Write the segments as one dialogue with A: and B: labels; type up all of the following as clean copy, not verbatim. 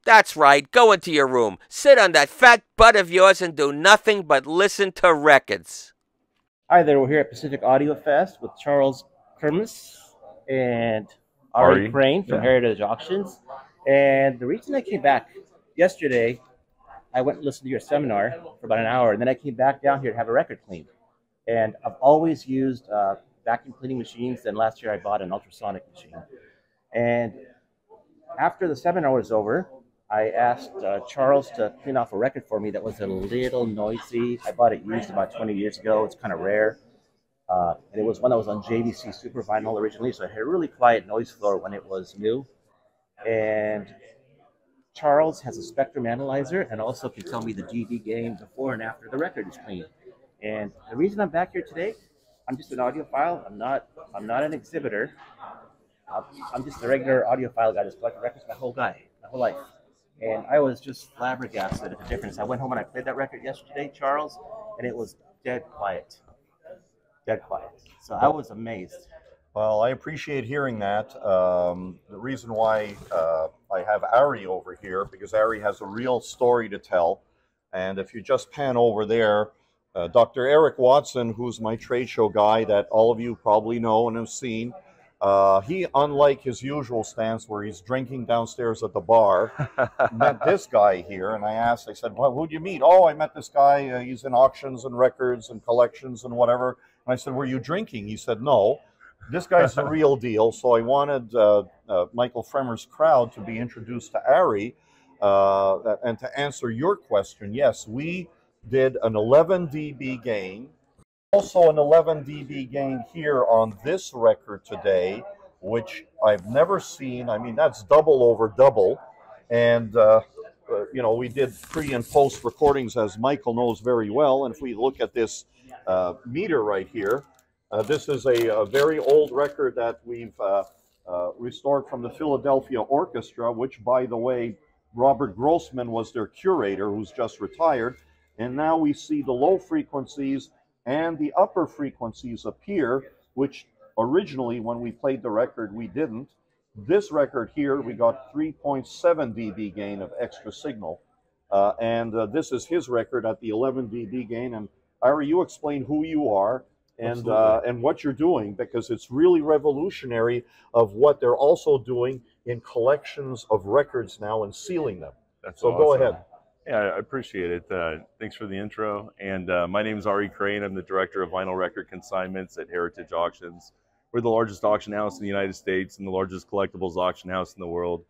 A: That's right, go into your room, sit on that fat butt of yours and do nothing but listen to records.
B: Hi there, we're here at Pacific Audio Fest with Charles Kermis and Ari
C: Ari,
B: Crane from
C: yeah.
B: Heritage Auctions. And the reason I came back yesterday, I went and listened to your seminar for about an hour, and then I came back down here to have a record cleaned. And I've always used vacuum cleaning machines, and last year I bought an ultrasonic machine. And after the seminar was over, I asked Charles to clean off a record for me that was a little noisy. I bought it used about 20 years ago. It's kind of rare. And it was one that was on JVC Super Vinyl originally, so it had a really quiet noise floor when it was new. And Charles has a spectrum analyzer and also can tell me the dB gain before and after the record is cleaned. And the reason I'm back here today, I'm just an audiophile. I'm not an exhibitor. I'm just a regular audiophile guy that's collected records my whole life. And I was just flabbergasted at the difference. I went home and I played that record yesterday, Charles, and it was dead quiet. Dead quiet. So I was amazed.
C: Well, I appreciate hearing that. The reason why I have Ari over here, because Ari has a real story to tell. And if you just pan over there, Dr. Eric Watson, who's my trade show guy that all of you probably know and have seen, he, unlike his usual stance where he's drinking downstairs at the bar, met this guy here. And I said, well, who'd you meet? Oh, I met this guy. He's in auctions and records and collections and whatever. And I said, were you drinking? He said, no. This guy's the real deal. So I wanted Michael Fremer's crowd to be introduced to Ari and to answer your question. Yes, we did an 11 dB gain. Also an 11 dB gain here on this record today, which I've never seen. I mean, that's double over double. And, you know, we did pre and post recordings, as Michael knows very well. And if we look at this meter right here, this is a very old record that we've restored from the Philadelphia Orchestra, which, by the way, Robert Grossman was their curator, who's just retired. And now we see the low frequencies and the upper frequencies appear, which originally, when we played the record, we didn't. This record here, we got 3.7 dB gain of extra signal. And this is his record at the 11 dB gain. And Ari, you explain who you are and what you're doing, because it's really revolutionary of what they're also doing in collections of records now and sealing them. So awesome. Go ahead.
D: Yeah, I appreciate it. Thanks for the intro. And my name is Ari Crane. I'm the director of vinyl record consignments at Heritage Auctions. We're the largest auction house in the United States and the largest collectibles auction house in the world.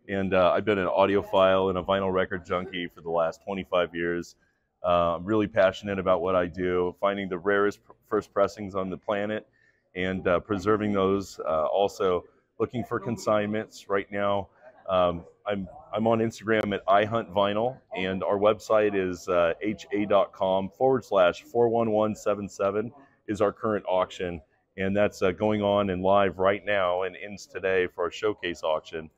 D: And I've been an audiophile and a vinyl record junkie for the last 25 years. I'm really passionate about what I do, finding the rarest first pressings on the planet and preserving those. Also looking for consignments right now. I'm on Instagram at iHuntVinyl, and our website is ha.com/41177 is our current auction, and that's going on and live right now and ends today for our showcase auction.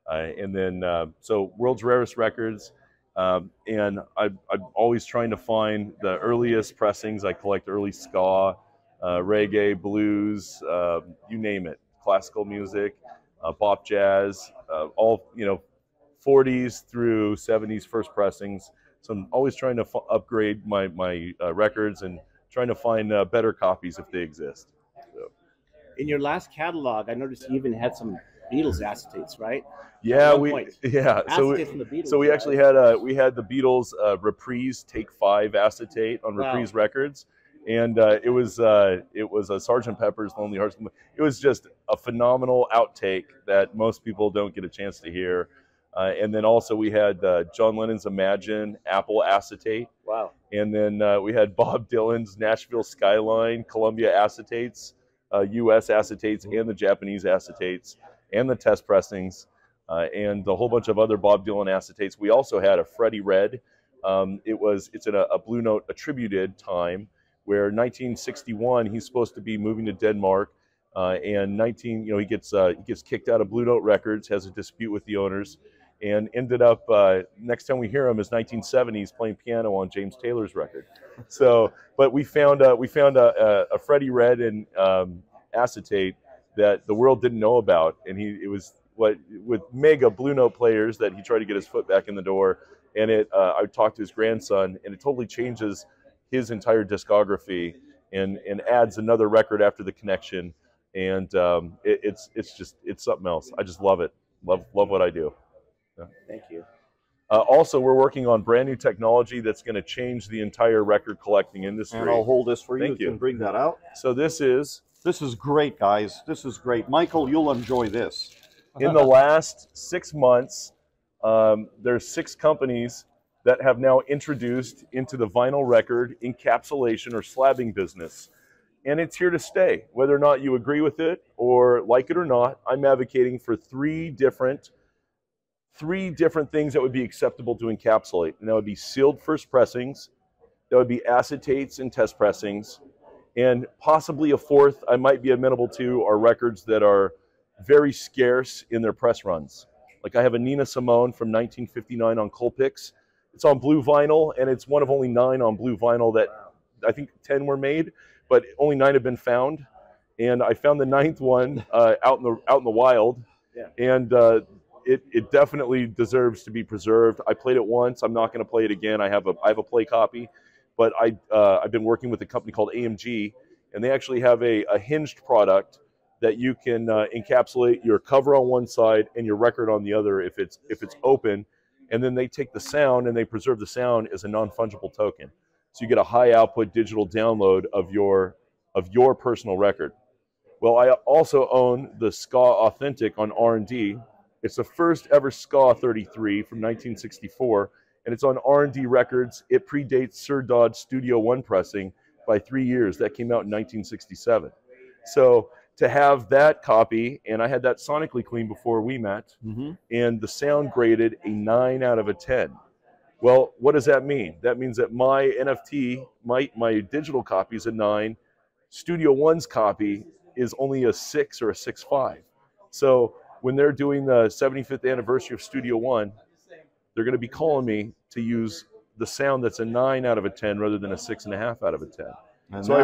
D: And then, so world's rarest records, and I'm always trying to find the earliest pressings. I collect early ska, reggae, blues, you name it, classical music, bop jazz, all, you know, 40s through 70s first pressings. So I'm always trying to upgrade my records and trying to find better copies if they exist. So.
B: In your last catalog, I noticed you even had some Beatles acetates, right?
D: Yeah, So we actually had the Beatles Reprise Take 5 acetate on Reprise Records, and it was a Sgt. Pepper's Lonely Hearts. It was just a phenomenal outtake that most people don't get a chance to hear. And then also we had John Lennon's Imagine Apple acetate.
B: Wow.
D: And then we had Bob Dylan's Nashville Skyline Columbia acetates, U.S. acetates, and the Japanese acetates, and the test pressings, and a whole bunch of other Bob Dylan acetates. We also had a Freddie Red. It's in a Blue Note attributed time where 1961 he's supposed to be moving to Denmark, and he gets kicked out of Blue Note Records, has a dispute with the owners, and ended up next time we hear him is 1970s playing piano on James Taylor's record. So, but we found a Freddie Red and acetate that the world didn't know about, and it was with mega Blue Note players that he tried to get his foot back in the door, and I talked to his grandson, and it totally changes his entire discography and adds another record after the connection, and it's something else. I just love it. Love what I do. Yeah.
B: Thank you.
D: Also, we're working on brand new technology that's going to change the entire record collecting industry.
C: And I'll hold this for you.
D: Thank you.
C: You can bring that out.
D: So this is
C: great, guys. This is great. Michael, you'll enjoy this.
D: in the last 6 months, there's 6 companies that have now introduced into the vinyl record encapsulation or slabbing business. And it's here to stay. Whether or not you agree with it or like it or not, I'm advocating for three different things that would be acceptable to encapsulate. And that would be sealed first pressings, that would be acetates and test pressings, and possibly a fourth I might be amenable to are records that are very scarce in their press runs. Like I have a Nina Simone from 1959 on Colpix. It's on blue vinyl, and it's one of only 9 on blue vinyl that I think 10 were made, but only 9 have been found. And I found the 9th one out in the wild,
B: yeah.
D: And it definitely deserves to be preserved. I played it once. I'm not going to play it again. I have a play copy, but I've been working with a company called AMG, and they actually have a hinged product that you can encapsulate your cover on one side and your record on the other if it's open, and then they take the sound and they preserve the sound as a non-fungible token. So you get a high output digital download of your personal record. Well, I also own the Ska Authentic on R&D. It's the first ever Ska 33 from 1964, and it's on R&D Records. It predates Sir Dodd's Studio One pressing by 3 years. That came out in 1967. So to have that copy, and I had that sonically cleaned before we met, and the sound graded a 9 out of a 10. Well, what does that mean? That means that my NFT, my digital copy is a 9. Studio One's copy is only a 6 or a 6.5. So when they're doing the 75th anniversary of Studio One, they're going to be calling me to use the sound that's a 9 out of a 10 rather than a 6.5 out of a 10.
C: And
D: so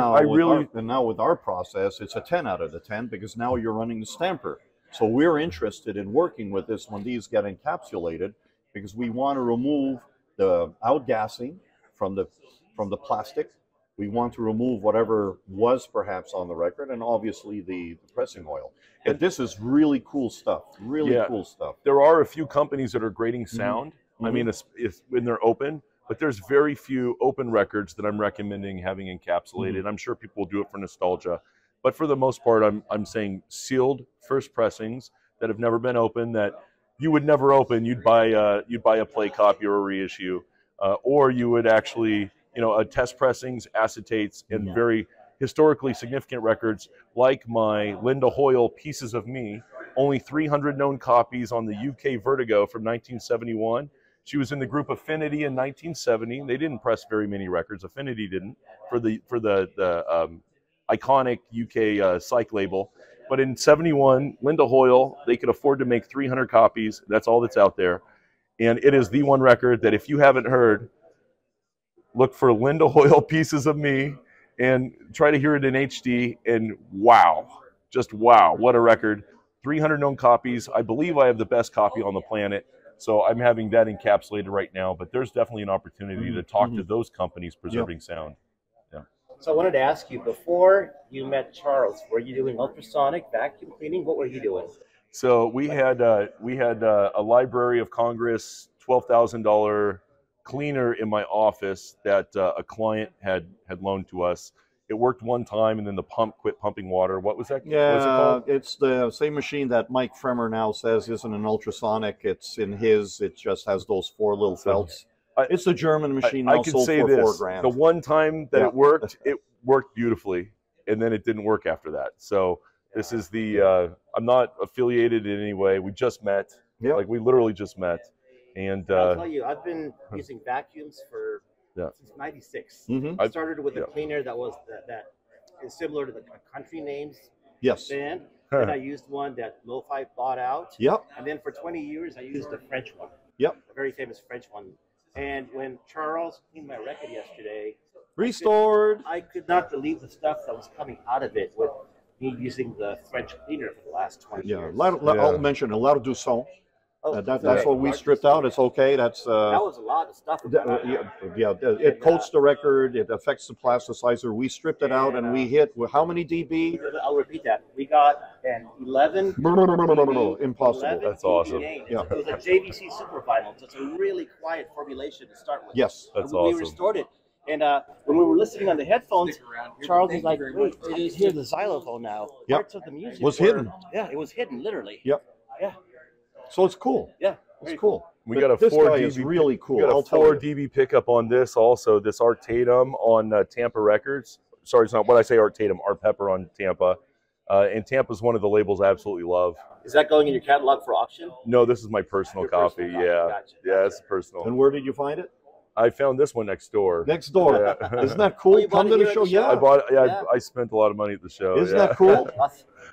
C: now with our process, it's a 10 out of the 10 because now you're running the stamper. So we're interested in working with this when these get encapsulated because we want to remove the outgassing from the plastic. We want to remove whatever was perhaps on the record, and obviously the pressing oil. And this is really cool stuff. Really cool stuff.
D: There are a few companies that are grading sound. I mean, if when they're open, but there's very few open records that I'm recommending having encapsulated. I'm sure people will do it for nostalgia, but for the most part, I'm saying sealed first pressings that have never been open, that you would never open. You'd buy a play copy or a reissue, or you would actually, test pressings, acetates, and very historically significant records like my Linda Hoyle Pieces of Me. Only 300 known copies on the UK Vertigo from 1971. She was in the group Affinity in 1970. They didn't press very many records. Affinity didn't for the iconic UK psych label. But in 71, Linda Hoyle, they could afford to make 300 copies. That's all that's out there. And it is the one record that if you haven't heard, look for Linda Hoyle Pieces of Me and try to hear it in HD. And wow, just wow, what a record. 300 known copies. I believe I have the best copy on the planet. So I'm having that encapsulated right now, but there's definitely an opportunity to talk to those companies preserving sound. Yeah.
B: So I wanted to ask you, before you met Charles, were you doing ultrasonic vacuum cleaning? What were you doing?
D: So we had a Library of Congress $12,000 cleaner in my office that a client had loaned to us. It worked one time, and then the pump quit pumping water. What was that?
C: Yeah,
D: what was it called?
C: It's the same machine that Mike Fremer now says isn't an ultrasonic. It's in his. It just has those 4 little felts. It's a German machine now, sold for $4,000.
D: The one time that it worked beautifully, and then it didn't work after that. So this is the. I'm not affiliated in any way. We just met. Like we literally just met, and
B: I'll tell you, I've been using vacuums since '96. I started with a cleaner that that is similar to the Country Names band. Then I used one that Lo-Fi bought out. And then for 20 years, I used a French one. A very famous French one. And when Charles cleaned my record yesterday,
C: restored,
B: I could not believe the stuff that was coming out of it with, me using the French cleaner for the last 20
C: Yeah,
B: years.
C: I'll mention a lot of du son.
B: Oh,
C: That's what we stripped out. It's okay. That's
B: that was a lot of stuff.
C: it coats the record. It affects the plasticizer. We stripped it out and we hit how many dB?
B: I'll repeat that. We got an 11.
C: No, impossible.
B: 11
D: That's awesome.
B: gain.
C: Yeah.
B: It was a JVC Super Final, so it's a really quiet formulation to start with.
C: Yes,
D: That's
B: we
D: awesome.
B: restored it. And when we were listening on the headphones, Charles was like, wait, I can hear the xylophone now.
C: Yep.
B: Parts of the music
C: Was
B: were-
C: hidden.
B: Yeah, it was hidden, literally.
C: Yep.
B: Yeah.
C: So it's cool.
B: Yeah.
C: It's cool.
D: We got a
C: this
D: 4
C: guy
D: dB.
C: is really cool.
D: We got
C: I'll
D: a
C: tell
D: 4
C: you.
D: dB pickup on this also. This Art Tatum on Tampa Records. Sorry, it's not what I say. Art Tatum, Art Pepper on Tampa. And Tampa's one of the labels I absolutely love.
B: Is that going in your catalog for auction?
D: No, this is my personal
B: Your
D: copy.
B: personal copy.
D: Yeah,
B: Gotcha.
D: yeah, it's personal.
C: And where did you find it?
D: I found this one next door.
C: Next door.
D: Yeah.
C: Isn't that
B: Oh,
C: cool?
B: you bought
C: Come
B: it
C: to
B: here
C: the
B: at
C: show.
B: the show?
D: I
C: Yeah.
D: bought. Yeah,
B: Yeah.
D: I spent a lot of money at the show.
C: Isn't
D: yeah.
C: that cool?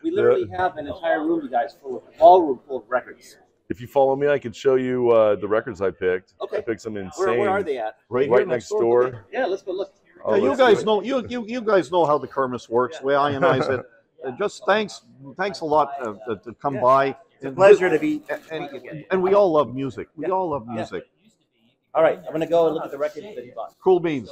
B: We literally have an entire room, you guys, full of ballroom full of records.
D: If you follow me, I could show you the records I picked.
B: Okay.
D: I picked some insane.
B: Where are they at?
C: Right,
D: Right
C: here
D: next door.
B: Yeah, let's go look.
D: Oh,
C: Yeah, you
D: let's
C: guys
D: do it.
C: know you guys know how the Kermis works. We ionize it. Just thanks a lot to come by.
B: It's a pleasure to be.
C: And we all love music. We all love music.
B: All right, I'm going to go and look at the records that you bought.
C: Cool beans.